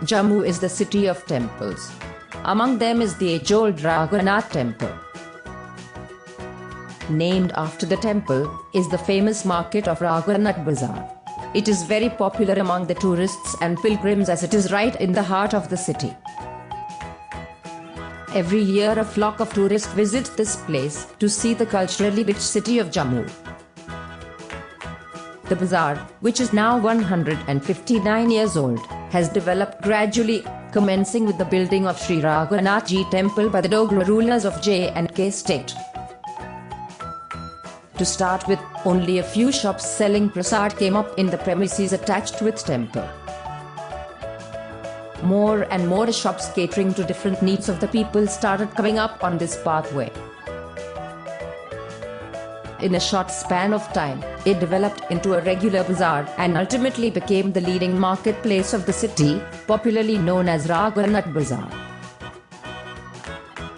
Jammu is the city of temples. Among them is the age-old Raghunath temple. Named after the temple is the famous market of Raghunath Bazaar. It is very popular among the tourists and pilgrims as it is right in the heart of the city. Every year a flock of tourists visit this place to see the culturally rich city of Jammu. The bazaar, which is now 159 years old, has developed gradually, commencing with the building of Sri Raghunath Ji temple by the Dogra rulers of J&K state. To start with, only a few shops selling prasad came up in the premises attached with temple. More and more shops catering to different needs of the people started coming up on this pathway. In a short span of time, it developed into a regular bazaar and ultimately became the leading marketplace of the city, popularly known as Raghunath Bazaar.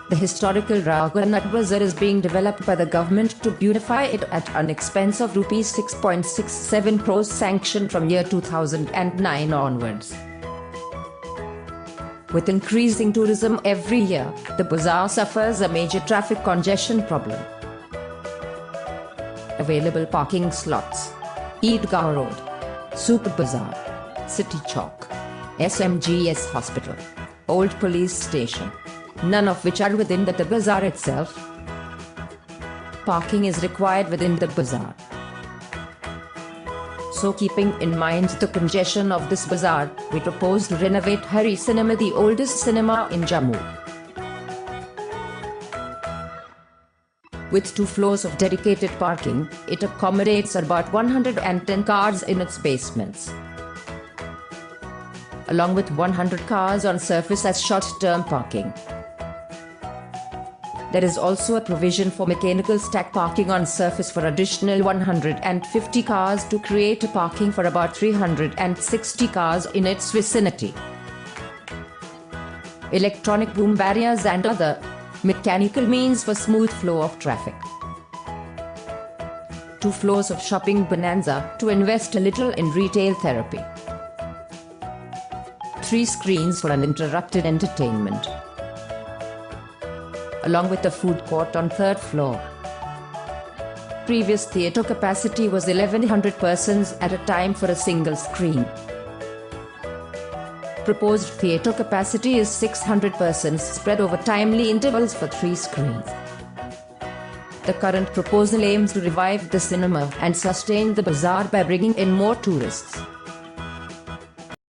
The historical Raghunath Bazaar is being developed by the government to beautify it at an expense of Rs 6.67 crores sanctioned from year 2009 onwards. With increasing tourism every year, the bazaar suffers a major traffic congestion problem. Available parking slots: Eidgah Road, Super Bazaar, City Chowk, SMGS Hospital, Old Police Station, none of which are within the bazaar itself. Parking is required within the bazaar. So keeping in mind the congestion of this bazaar, we propose to renovate Hari Cinema, the oldest cinema in Jammu. With 2 floors of dedicated parking, it accommodates about 110 cars in its basements, along with 100 cars on surface as short-term parking. There is also a provision for mechanical stack parking on surface for additional 150 cars to create a parking for about 360 cars in its vicinity. Electronic boom barriers and other mechanical means for smooth flow of traffic. 2 floors of shopping bonanza to invest a little in retail therapy. 3 screens for uninterrupted entertainment, along with a food court on 3rd floor. Previous theatre capacity was 1100 persons at a time for a single screen. Proposed theatre capacity is 600 persons spread over timely intervals for 3 screens. The current proposal aims to revive the cinema and sustain the bazaar by bringing in more tourists.